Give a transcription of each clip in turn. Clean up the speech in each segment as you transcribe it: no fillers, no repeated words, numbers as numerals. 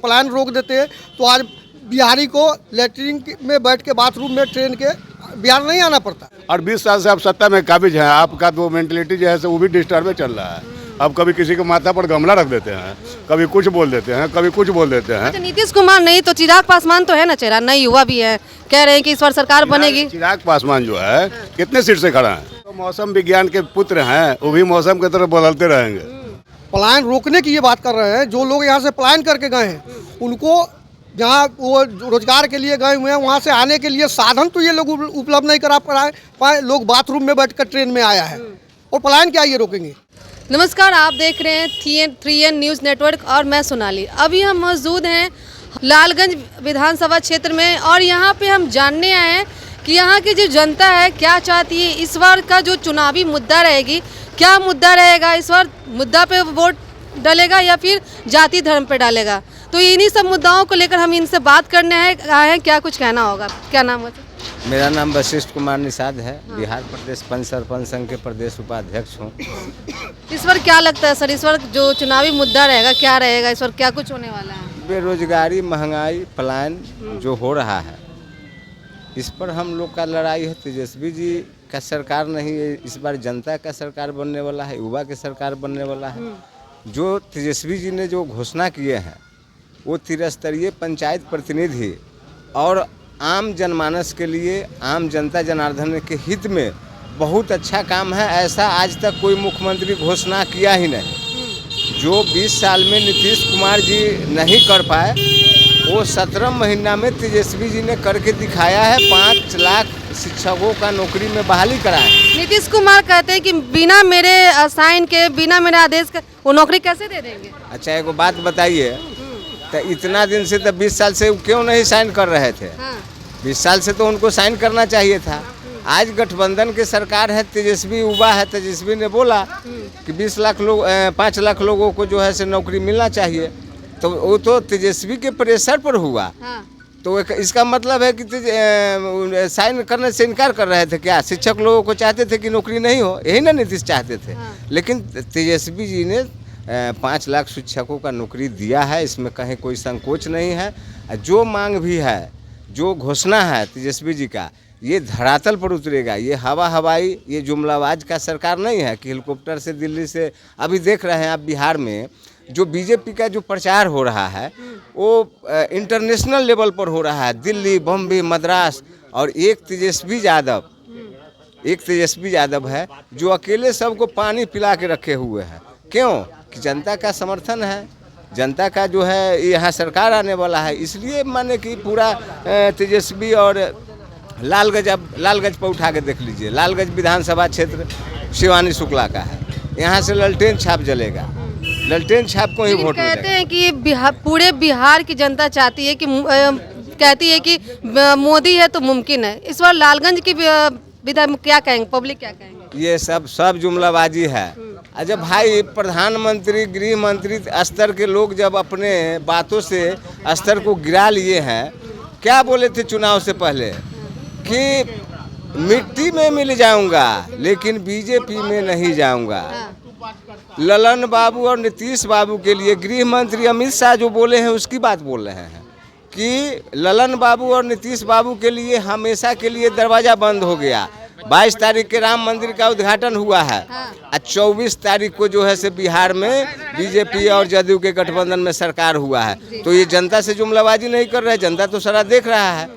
Plan रोक देते तो आज बिहारी को लेटरिन में बैठ के बाथरूम में ट्रेन के बिहार नहीं आना पड़ता। और 20 साल से आप सत्ता में काबिज हैं, आपका तो मेंटलिटी जो है वो भी डिस्टर्ब चल रहा है। अब कभी किसी के माथा पर गमला रख देते हैं, कभी कुछ बोल देते हैं, कभी कुछ बोल देते हैं। अच्छा, नीतीश कुमार नहीं तो चिराग पासवान तो है ना चेहरा, नई युवा भी है, कह रहे हैं कि इस बार सरकार बनेगी। चिराग पासवान जो है कितने सीट से खड़ा है, तो मौसम विज्ञान के पुत्र हैं, वो भी मौसम की तरफ बदलते रहेंगे। पलायन रोकने की ये बात कर रहे हैं। जो लोग यहाँ से पलायन करके गए हैं उनको जहाँ वो रोजगार के लिए गए हुए हैं वहाँ से आने के लिए साधन तो ये लोग उपलब्ध नहीं करा पाए। लोग बाथरूम में बैठकर ट्रेन में आया है और पलायन क्या ये रोकेंगे। नमस्कार, आप देख रहे हैं 3N न्यूज़ नेटवर्क और मैं सोनाली। अभी हम मौजूद हैं लालगंज विधानसभा क्षेत्र में और यहाँ पे हम जानने आए हैं कि यहाँ की जो जनता है क्या चाहती है। इस बार का जो चुनावी मुद्दा रहेगी, क्या मुद्दा रहेगा, इस बार मुद्दा पे वोट डालेगा या फिर जाति धर्म पे डालेगा। तो इन्हीं सब मुद्दाओं को लेकर हम इनसे बात करने आए हैं। क्या कुछ कहना होगा, क्या नाम है? मेरा नाम वशिष्ठ कुमार निषाद है। बिहार प्रदेश पंच सरपंच संघ के प्रदेश उपाध्यक्ष हूँ। इस बार क्या लगता है सर, इस बार जो चुनावी मुद्दा रहेगा क्या रहेगा, इस बार क्या कुछ होने वाला है? बेरोजगारी, महंगाई, पलायन जो हो रहा है, इस पर हम लोग का लड़ाई है। तेजस्वी जी का सरकार नहीं है, इस बार जनता का सरकार बनने वाला है, युवा के सरकार बनने वाला है। जो तेजस्वी जी ने जो घोषणा किए हैं वो त्रिस्तरीय पंचायत प्रतिनिधि और आम जनमानस के लिए, आम जनता जनार्दन के हित में बहुत अच्छा काम है। ऐसा आज तक कोई मुख्यमंत्री घोषणा किया ही नहीं। जो 20 साल में नीतीश कुमार जी नहीं कर पाए वो 17 महीना में तेजस्वी जी ने करके दिखाया है। 5 लाख शिक्षकों का नौकरी में बहाली कराया। नीतीश कुमार कहते हैं कि बिना मेरे साइन के, बिना मेरे आदेश के वो नौकरी कैसे दे देंगे। अच्छा, एक बात बताइए, तो इतना दिन से, तो 20 साल से क्यों नहीं साइन कर रहे थे? 20 साल से तो उनको साइन करना चाहिए था। आज गठबंधन की सरकार है, तेजस्वी युवा है, तेजस्वी ने बोला कि 5 लाख लोगों को जो है से नौकरी मिलना चाहिए, तो वो तो तेजस्वी के प्रेशर पर हुआ। तो इसका मतलब है कि साइन करने से इनकार कर रहे थे क्या? शिक्षक लोगों को चाहते थे कि नौकरी नहीं हो, यही ना नीतीश चाहते थे। लेकिन तेजस्वी जी ने 5 लाख शिक्षकों का नौकरी दिया है, इसमें कहीं कोई संकोच नहीं है। जो मांग भी है, जो घोषणा है तेजस्वी जी का, ये धरातल पर उतरेगा। ये हवाई, ये जुमलाबाज का सरकार नहीं है कि हेलीकॉप्टर से दिल्ली से। अभी देख रहे हैं आप बिहार में जो बीजेपी का जो प्रचार हो रहा है वो इंटरनेशनल लेवल पर हो रहा है। दिल्ली, बम्बई, मद्रास। और एक तेजस्वी यादव है जो अकेले सबको पानी पिला के रखे हुए हैं। क्यों? कि जनता का समर्थन है, जनता का जो है यहाँ सरकार आने वाला है, इसलिए माने कि पूरा तेजस्वी। और लालगंज पर उठा के देख लीजिए, लालगंज विधानसभा क्षेत्र शिवानी शुक्ला का है। यहाँ से ललटेन छाप जलेगा, ललटेन छाप को ही वोट मिलेगा। कहते हैं कि पूरे बिहार की जनता चाहती है कि कहती है कि मोदी है तो मुमकिन है। इस बार लालगंज की विधायक क्या कहेंगे, पब्लिक क्या कहेंगे? ये सब जुमलाबाजी है। जब भाई प्रधानमंत्री, गृह मंत्री स्तर के लोग जब अपने बातों से स्तर को गिरा लिए हैं, क्या बोले थे चुनाव से पहले कि मिट्टी में मिल जाऊंगा लेकिन बीजेपी में नहीं जाऊंगा। ललन बाबू और नीतीश बाबू के लिए गृह मंत्री अमित शाह जो बोले हैं उसकी बात बोल रहे हैं कि ललन बाबू और नीतीश बाबू के लिए हमेशा के लिए दरवाज़ा बंद हो गया। 22 तारीख के राम मंदिर का उद्घाटन हुआ है और 24 तारीख को जो है से बिहार में बीजेपी और जदयू के गठबंधन में सरकार हुआ है। तो ये जनता से जुमलाबाजी नहीं कर रहा है, जनता तो सारा देख रहा है।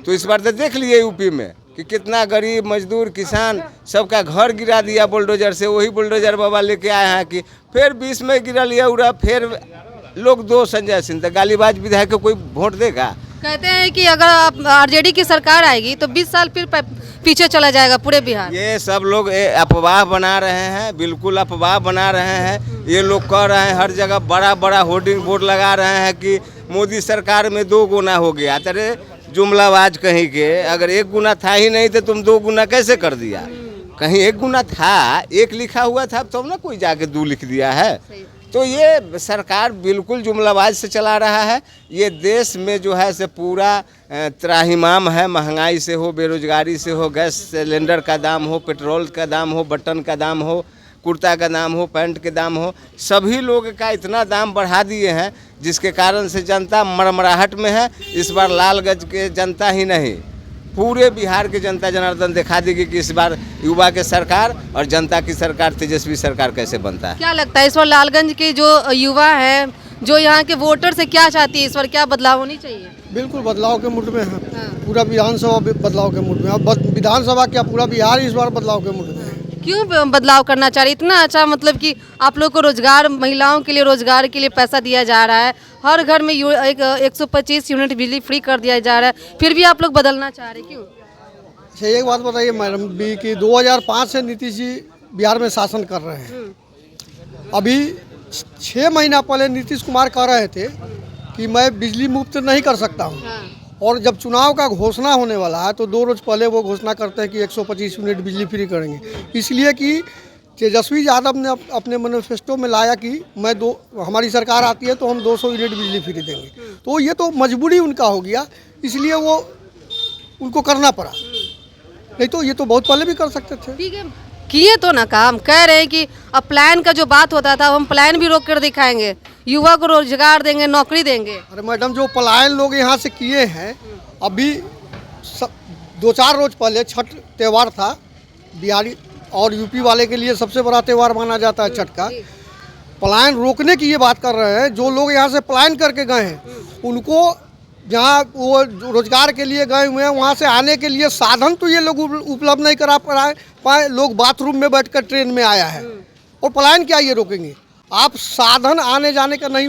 तो इस बार तो देख लिए यूपी में कि कितना गरीब, मजदूर, किसान सबका घर गिरा दिया बुलडोजर से। वही बुलडोजर बाबा लेके आए हैं कि फिर 20 में गिरा लिया उड़ा, फिर लोग दो संजय सिंह। तो गालीबाज विधायक को कोई वोट देगा? कहते हैं कि अगर आरजेडी की सरकार आएगी तो 20 साल फिर पीछे चला जाएगा पूरे बिहार। ये सब लोग अफवाह बना रहे हैं, बिल्कुल अफवाह बना रहे हैं। ये लोग कह रहे हैं, हर जगह बड़ा बड़ा होर्डिंग बोर्ड लगा रहे हैं कि मोदी सरकार में 2 गुना हो गया। तेरे जुमलाबाज कहीं के, अगर 1 गुना था ही नहीं तो तुम 2 गुना कैसे कर दिया? कहीं 1 गुना था, 1 लिखा हुआ था, तब ना कोई जाके 2 लिख दिया है। तो ये सरकार बिल्कुल जुमलाबाज से चला रहा है। ये देश में जो है से पूरा त्राहिमाम है, महंगाई से हो, बेरोजगारी से हो, गैस सिलेंडर का दाम हो, पेट्रोल का दाम हो, बटन का दाम हो, कुर्ता का दाम हो, पैंट के दाम हो, सभी लोग का इतना दाम बढ़ा दिए हैं जिसके कारण से जनता मरमराहट में है। इस बार लालगंज के जनता ही नहीं, पूरे बिहार की जनता जनार्दन दिखा देगी कि इस बार युवा के सरकार और जनता की सरकार, तेजस्वी सरकार कैसे बनता है। क्या लगता है इस बार लालगंज के जो युवा है, जो यहाँ के वोटर से क्या चाहती है, इस बार क्या बदलाव होनी चाहिए? बिल्कुल बदलाव के मूड में है। पूरा विधानसभा बदलाव के मूड में, अब विधानसभा क्या पूरा बिहार इस बार बदलाव के मूड में है। क्यों बदलाव करना चाह रही? इतना अच्छा मतलब कि आप लोग को रोजगार, महिलाओं के लिए रोजगार के लिए पैसा दिया जा रहा है, हर घर में 125 यूनिट बिजली फ्री कर दिया जा रहा है, फिर भी आप लोग बदलना चाह रहे, क्यों? अच्छा, एक बात बताइए मैडम भी कि 2005 से नीतीश जी बिहार में शासन कर रहे हैं। अभी 6 महीना पहले नीतीश कुमार कह रहे थे कि मैं बिजली मुफ्त नहीं कर सकता हूँ, और जब चुनाव का घोषणा होने वाला है तो 2 रोज पहले वो घोषणा करते हैं कि 125 यूनिट बिजली फ्री करेंगे, इसलिए कि तेजस्वी यादव ने अपने मैनिफेस्टो में लाया कि हमारी सरकार आती है तो हम 200 यूनिट बिजली फ्री देंगे। तो ये तो मजबूरी उनका हो गया, इसलिए वो उनको करना पड़ा, नहीं तो ये तो बहुत पहले भी कर सकते थे। ठीक है, किए तो ना काम। कह रहे हैं कि अब प्लान का जो बात होता था हम प्लान भी रोक कर दिखाएंगे, युवा को रोजगार देंगे, नौकरी देंगे। अरे मैडम, जो पलायन लोग यहाँ से किए हैं, अभी 2-4 रोज पहले छठ त्यौहार था, बिहारी और यूपी वाले के लिए सबसे बड़ा त्यौहार माना जाता है छठ का। पलायन रोकने की ये बात कर रहे हैं। जो लोग यहाँ से पलायन करके गए हैं उनको जहाँ वो रोजगार के लिए गए हुए हैं वहाँ से आने के लिए साधन तो ये लोग उपलब्ध नहीं करा पाए। लोग बाथरूम में बैठकर ट्रेन में आया है, और पलायन क्या ये रोकेंगे? आप साधन आने जाने का नहीं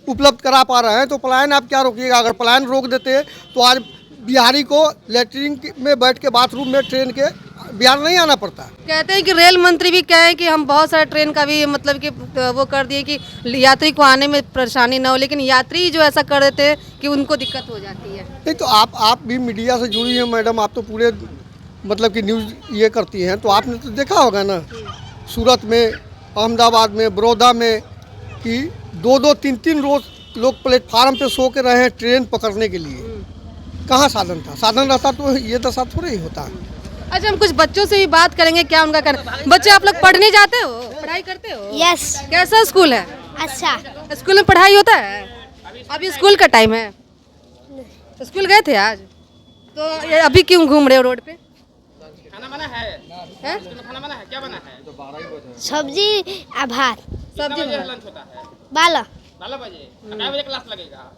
उपलब्ध करा पा रहे हैं तो पलायन आप क्या रोकिएगा? अगर पलायन रोक देते तो आज बिहारी को लैट्रिन में बैठ के बाथरूम में ट्रेन के बिहार नहीं आना पड़ता। कहते हैं कि रेल मंत्री भी कहे कि हम बहुत सारे ट्रेन का भी मतलब कि वो कर दिए कि यात्री को आने में परेशानी ना हो, लेकिन यात्री जो ऐसा कर देते हैं कि उनको दिक्कत हो जाती है। नहीं तो आप भी मीडिया से जुड़ी हैं मैडम, आप तो पूरे मतलब कि न्यूज़ ये करती हैं, तो आपने तो देखा होगा ना सूरत में, अहमदाबाद में, बड़ौदा में कि 2-2, 3-3 रोज लोग प्लेटफार्म पे सो के रहे हैं ट्रेन पकड़ने के लिए। कहाँ साधन था? साधन रहता तो ये दशा थोड़े ही होता। अच्छा, हम कुछ बच्चों से भी बात करेंगे, क्या उनका कहना। बच्चे, आप लोग पढ़ने जाते हो, पढ़ाई करते हो? यस। कैसा स्कूल है? अच्छा। स्कूल में पढ़ाई होता है? अभी स्कूल का टाइम है, स्कूल गए थे आज, तो ये अभी क्यों घूम रहे हो रोड पे? खाना बना है? खाना बना है? क्या बना है? सब्जी आ भात। सब्जी लंच होता है 12 बजे। कितने बजे क्लास लगेगा?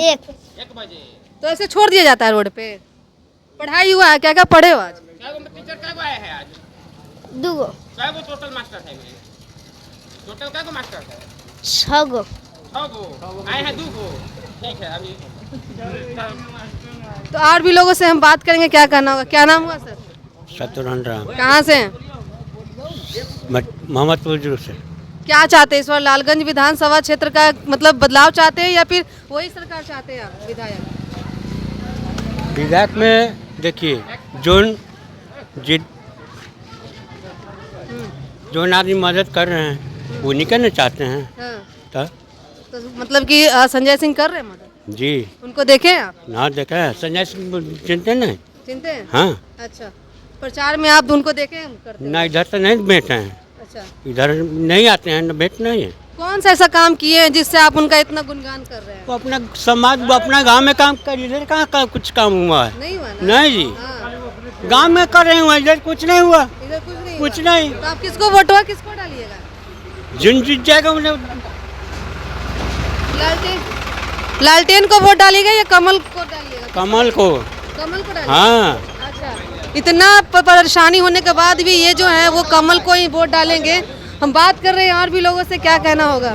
1 बजे। तो ऐसे छोड़ दिया जाता है रोड पे? पढ़ाई हुआ है? क्या क्या पढ़े हो आज? टीचर क्या आए हैं आज? 2 क्या टोटल मास्टर है? टोटल क्या मास्टर है? 6 गो। 6 गो आए हैं, 2 गो। ठीक है, अभी तो और भी लोगों से हम बात करेंगे, क्या कहना होगा। क्या नाम हुआ सर? शत्रुघ्न राम। कहाँ से हैं? मोहम्मदपुर से। क्या चाहते हैं इस बार लालगंज विधानसभा क्षेत्र का मतलब बदलाव चाहते हैं या फिर वही सरकार चाहते हैं आप? विधायक में देखिए जोन आदमी मदद कर रहे हैं वो निकलना चाहते हैं। हाँ। तो मतलब कि संजय सिंह कर रहे हैं मदद? जी। उनको देखे हैं आप? ना देखा है, संजय सिंह चिंते नहीं। चिंते हैं? हाँ। अच्छा, प्रचार में आप उनको देखे हैं करते? ना इधर तो नहीं बैठे हैं। अच्छा, इधर नहीं आते हैं, न बैठ नहीं है। कौन सा ऐसा काम किए हैं जिससे आप उनका इतना गुणगान कर रहे हैं? वो अपना समाज, वो अपना गांव में काम कर, इधर कहाँ कुछ काम हुआ है? नहीं हुआ ना? नहीं जी। हाँ। गांव में कर रहे हुए, इधर कुछ नहीं हुआ। इधर कुछ नहीं कुछ हुआ। नहीं। तो आप किसको वोट हुआ, किसको डालिएगा? जिन जीत जाएगा उन्हें। लालटेन को वोट डालिएगा या कमल को डालिएगा? कमल को। कमल को डालिएगा? हाँ। अच्छा, इतना परेशानी होने के बाद भी ये जो है वो कमल को ही वोट डालेंगे। हम बात कर रहे हैं और भी लोगों से, क्या कहना होगा।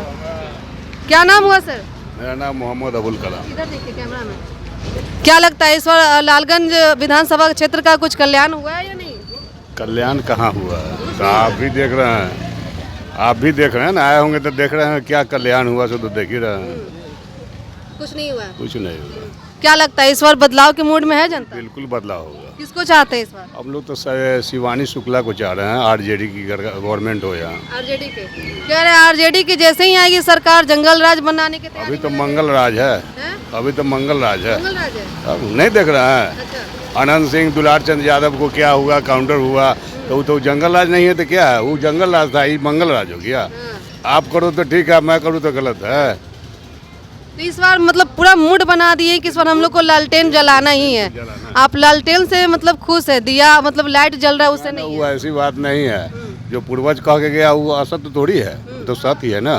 क्या नाम हुआ सर? मेरा नाम मोहम्मद अबुल कलाम। इधर देखिए कैमरा में। क्या लगता है इस बार लालगंज विधानसभा क्षेत्र का कुछ कल्याण हुआ है या नहीं? कल्याण कहाँ हुआ है? तो आप भी देख रहे हैं, आप भी देख रहे हैं ना, आए होंगे तो देख रहे हैं क्या कल्याण हुआ, सो तो देख ही रहे हैं। कुछ नहीं हुआ? कुछ नहीं हुआ। क्या लगता है इस बार बदलाव के मूड में है जनता? बिल्कुल बदलाव होगा। किसको चाहते हैं इस बार? हम लोग तो शिवानी शुक्ला को चाह रहे हैं, आरजेडी की गवर्नमेंट हो यहाँ। आरजेडी के कह रहे हैं, आरजेडी की जैसे ही आएगी सरकार जंगल राज बनाने के तैयारी अभी तो में मंगल राज है, हैं? अभी तो मंगल राज है। जंगल राज है? अब नहीं देख रहे हैं अच्छा। अनंत सिंह दुलार चंद यादव को क्या हुआ, काउंटर हुआ, तो जंगल राज नहीं है तो क्या है? वो जंगल राज था, ये मंगल राज हो गया। आप करो तो ठीक है, मैं करूँ तो गलत है। तो इस बार मतलब पूरा मूड बना दिए कि इस बार हम लोग को लालटेन जलाना ही है। आप लालटेन से मतलब खुश है? दिया मतलब लाइट जल रहा है उससे नहीं वो ऐसी बात नहीं है। जो पूर्वज कह के गया वो असत्य थोड़ी है, तो सत्य ही है ना।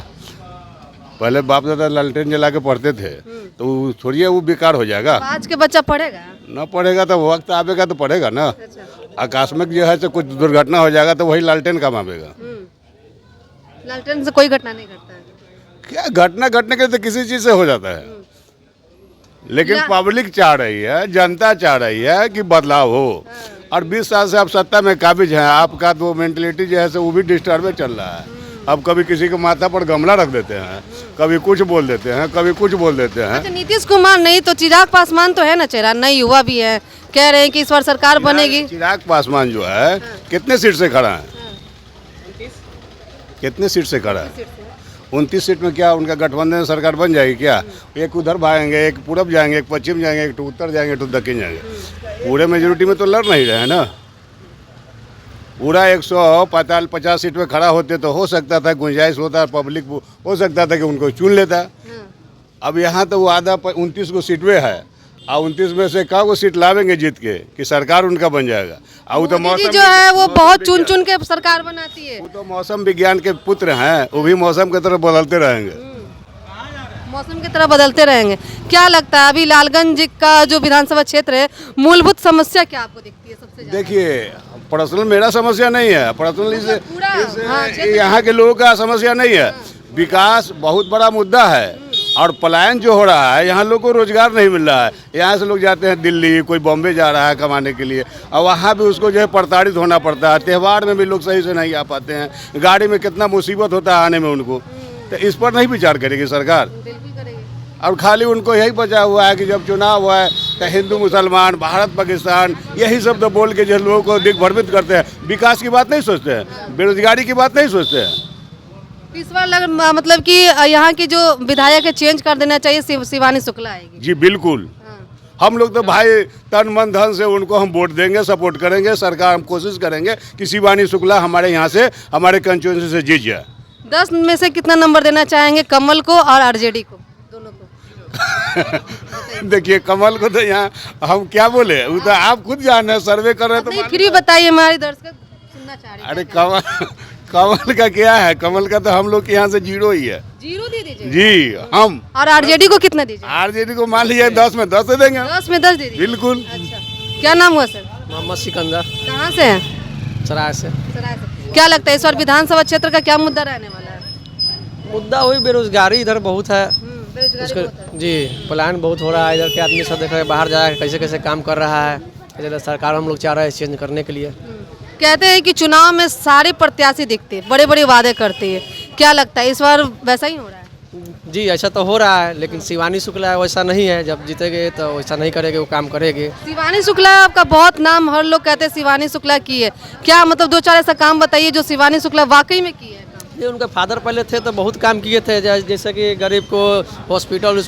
पहले बाप दादा लालटेन जला के पढ़ते थे, तो थोड़ी है वो बेकार हो जाएगा। आज के बच्चा पढ़ेगा? ना पढ़ेगा तो वक्त आवेगा तो पढ़ेगा ना। आकस्मिक जो है तो कुछ दुर्घटना हो जाएगा तो वही लालटेन काम आवेगा। लालटेन से कोई घटना नहीं घटता है। क्या घटना घटने के तो किसी चीज से हो जाता है, लेकिन पब्लिक चाह रही है, जनता चाह रही है कि बदलाव हो। और 20 साल से आप सत्ता में काबिज हैं, आपका तो मेंटलिटी जो है वो भी डिस्टर्ब चल रहा है। अब कभी किसी के माथा पर गमला रख देते हैं, कभी कुछ बोल देते हैं, कभी कुछ बोल देते हैं। अच्छा, नीतीश कुमार नहीं तो चिराग पासवान तो है ना चेहरा, नई युवा भी है, कह रहे हैं कि इस बार सरकार बनेगी। चिराग पासवान जो है कितने सीट से खड़ा है? कितने सीट से खड़ा है? 29 सीट में क्या उनका गठबंधन में सरकार बन जाएगी क्या? एक उधर भागेंगे, एक पूरब जाएंगे, एक पश्चिम जाएंगे, एक तो उत्तर जाएंगे, एक तो दक्षिण जाएंगे। पूरे मेजोरिटी में तो लड़ नहीं रहे हैं ना। पूरा 150 सीट में खड़ा होते तो हो सकता था, गुंजाइश होता, पब्लिक हो सकता था कि उनको चुन लेता। अब यहाँ तो वो आधा 29 को सीट में है, और 29 में से क्या वो सीट लावेंगे जीत के कि सरकार उनका बन जाएगा। और तो मोदी जी जो है वो बहुत चुन चुन के सरकार बनाती है। वो तो मौसम विज्ञान के पुत्र हैं, वो भी मौसम की तरफ बदलते रहेंगे। मौसम की तरह बदलते रहेंगे। क्या लगता है अभी लालगंज का जो विधानसभा क्षेत्र है, मूलभूत समस्या क्या आपको दिखती है सबसे ज्यादा? देखिए, पर्सनल मेरा समस्या नहीं है, पर्सनली हाँ, यहाँ के लोगों का समस्या नहीं है। विकास बहुत बड़ा मुद्दा है, और पलायन जो हो रहा है, यहाँ लोगों को रोजगार नहीं मिल रहा है। यहाँ से लोग जाते हैं दिल्ली, कोई बॉम्बे जा रहा है कमाने के लिए, और वहाँ भी उसको जो है प्रताड़ित होना पड़ता है। त्यौहार में भी लोग सही से नहीं आ पाते हैं, गाड़ी में कितना मुसीबत होता है आने में उनको। तो इस पर नहीं विचार करेगी सरकार, और खाली उनको यही बचा हुआ है कि जब चुनाव हुआ है तो हिंदू मुसलमान, भारत पाकिस्तान, यही शब्द बोल के जो लोगों को दिग्भ्रमित करते हैं। विकास की बात नहीं सोचते हैं, बेरोजगारी की बात नहीं सोचते हैं। इस बार मतलब कि यहाँ की जो विधायक है चेंज कर देना चाहिए, शिवानी शुक्ला आएगी। जी बिल्कुल। हम लोग तो भाई तन मन धन से उनको हम वोट देंगे, सपोर्ट करेंगे। सरकार हम कोशिश करेंगे कि शिवानी शुक्ला हमारे यहाँ से, हमारे कंस्टिट्यूएंसी से जीत जाए। 10 में से कितना नंबर देना चाहेंगे कमल को और आरजेडी को, दोनों को? देखिए, कमल को तो यहाँ हम क्या बोले, वो तो आप खुद जाने, सर्वे कर रहे हैं तो फिर भी बताइए, हमारे दर्शक सुनना चाह रहे हैं। अरे कमल का क्या है? कमल का तो हम लोग के यहाँ से 0 ही है। 0 दे दीजिए जी हम। और आरजेडी को कितना दीजिए? आरजेडी को मान लीजिए 10 में 10 दे देंगे। 10 में 10 दे दीजिए। बिल्कुल। अच्छा, क्या नाम हुआ सर? मोहम्मद सिकंदर, कहाँ से हैं? सराय से। क्या लगता है इस बार विधानसभा क्षेत्र का क्या मुद्दा रहने वाला है? मुद्दा वही बेरोजगारी इधर बहुत है। बेरोजगारी उसका बहुत है। जी पलायन बहुत हो रहा है। इधर के आदमी सब देख रहे हैं बाहर जा रहे, कैसे कैसे काम कर रहा है। इसलिए सरकार हम लोग चाह रहे हैं चेंज करने के लिए। कहते हैं कि चुनाव में सारे प्रत्याशी दिखते हैं, बड़े बड़े वादे करते हैं। क्या लगता है इस बार वैसा ही हो रहा है? जी ऐसा तो हो रहा है, लेकिन शिवानी शुक्ला वैसा नहीं है। जब जीतेंगे तो वैसा नहीं करेंगे, वो काम करेंगे। शिवानी शुक्ला आपका बहुत नाम, हर लोग कहते हैं शिवानी शुक्ला की है। क्या मतलब 2-4 ऐसा काम बताइए जो शिवानी शुक्ला वाकई में की है? ये उनके फादर पहले थे तो बहुत काम किए थे, जैसे कि गरीब को हॉस्पिटल,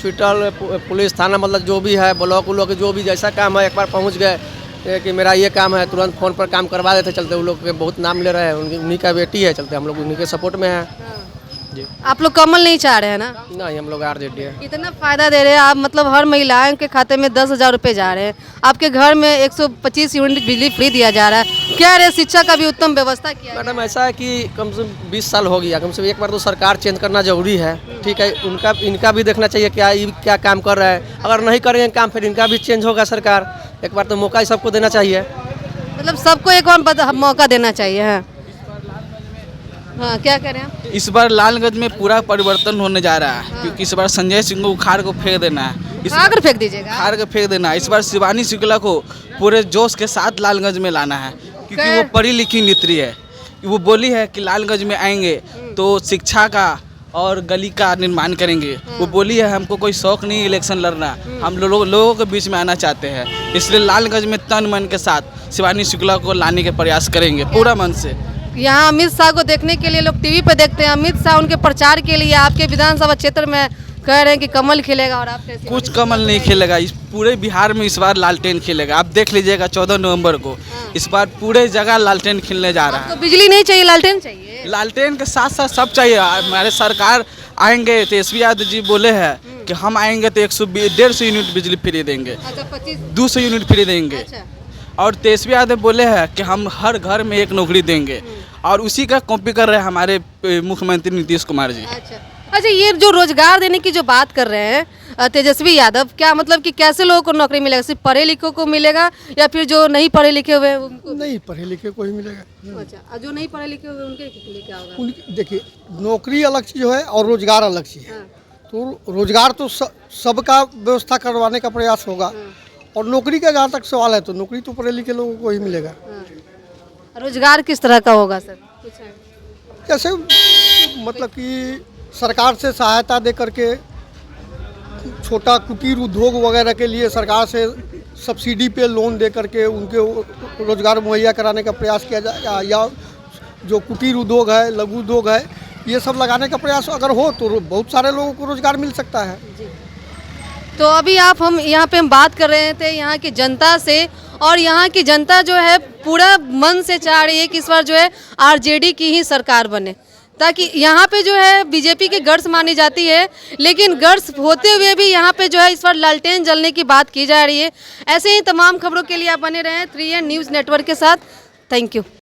पुलिस थाना, मतलब जो भी है, ब्लॉक उलॉक जो भी जैसा काम है, एक बार पहुँच गए कि मेरा ये काम है, तुरंत फ़ोन पर काम करवा देते। चलते वो लोग के बहुत नाम ले रहे हैं। उन्हीं का बेटी है, चलते हम लोग उन्हीं के सपोर्ट में हैं। जी आप लोग कमल नहीं चाह रहे हैं ना? नहीं, हम लोग आरजेडी है। इतना फायदा दे रहे हैं आप, मतलब हर महिलाओं के खाते में 10,000 रुपये जा रहे हैं। आपके घर में 125 यूनिट बिजली फ्री दिया जा रहा है। क्या रहे, शिक्षा का भी उत्तम व्यवस्था किया है। मैडम ऐसा है कि कम से कम 20 साल हो गया, कम से कम एक बार तो सरकार चेंज करना जरूरी है। ठीक है, इनका भी देखना चाहिए क्या ये क्या काम कर रहा है। अगर नहीं करेंगे काम, फिर इनका भी चेंज होगा सरकार। एक बार तो मौका ही सबको देना चाहिए। मतलब सबको एक बार मौका देना चाहिए है। हाँ, क्या कह रहे हैं? इस बार लालगंज में पूरा परिवर्तन होने जा रहा है, क्योंकि इस बार संजय सिंह को उखाड़ को फेंक देना है। उखाड़ फेंक दीजिएगा? उखाड़ के फेंक देना है। इस बार शिवानी शुक्ला को पूरे जोश के साथ लालगंज में लाना है, क्योंकि वो पढ़ी लिखी नेत्री है। वो बोली है कि लालगंज में आएंगे तो शिक्षा का और गली का निर्माण करेंगे। वो बोली है हमको कोई शौक नहीं इलेक्शन लड़ना, हम लोगों के बीच में आना चाहते हैं। इसलिए लालगंज में तन मन के साथ शिवानी शुक्ला को लाने के प्रयास करेंगे पूरा मन से। यहाँ अमित शाह को देखने के लिए लोग टीवी पे देखते हैं। अमित शाह उनके प्रचार के लिए आपके विधानसभा क्षेत्र में कह रहे हैं कि कमल खिलेगा और आप कैसे? कुछ कमल नहीं खेलेगा, इस पूरे बिहार में इस बार लालटेन खेलेगा। आप देख लीजिएगा 14 नवंबर को इस बार पूरे जगह लालटेन खिलने जा रहा तो बिजली नहीं चाहिए, लालटेन चाहिए। है। लालटेन के साथ साथ सब चाहिए। हमारे सरकार आएंगे, तेजस्वी यादव जी बोले हैं कि हम आएंगे तो 150 यूनिट बिजली फ्री देंगे, अच्छा 25 200 यूनिट फ्री देंगे। अच्छा और तेजस्वी यादव बोले हैं कि हम हर घर में एक नौकरी देंगे, और उसी का कॉपी कर रहे हैं हमारे मुख्यमंत्री नीतीश कुमार जी। अच्छा, ये जो रोजगार देने की जो बात कर रहे हैं तेजस्वी यादव, क्या मतलब कि कैसे लोगों को नौकरी मिलेगा? सिर्फ पढ़े लिखे को मिलेगा या फिर जो नहीं पढ़े लिखे हुए हैं उनको? नहीं पढ़े लिखे को ही मिलेगा। अच्छा, और जो नहीं पढ़े लिखे हुए उनके लिए क्या होगा? देखिए, नौकरी अलग चीज़ है और रोजगार अलग चीज़ है। तो रोजगार तो सबका व्यवस्था करवाने का प्रयास होगा, और नौकरी का जहाँ तक सवाल है तो नौकरी तो पढ़े लिखे लोगों को ही मिलेगा। रोजगार किस तरह का होगा सर? जैसे मतलब कि सरकार से सहायता दे करके छोटा कुटीर उद्योग वगैरह के लिए सरकार से सब्सिडी पे लोन दे करके उनके रोजगार मुहैया कराने का प्रयास किया जाएगा, या जो कुटीर उद्योग है, लघु उद्योग है, ये सब लगाने का प्रयास अगर हो तो बहुत सारे लोगों को रोजगार मिल सकता है। तो अभी हम यहाँ पे बात कर रहे थे यहाँ की जनता से, और यहाँ की जनता जो है पूरा मन से चाह रही है कि इस बार जो है आरजेडी की ही सरकार बने, ताकि यहाँ पे जो है बीजेपी की गढ़ मानी जाती है, लेकिन गढ़ होते हुए भी यहाँ पे जो है इस बार लालटेन जलने की बात की जा रही है। ऐसे ही तमाम खबरों के लिए आप बने रहें 3N न्यूज़ नेटवर्क के साथ। Thank you.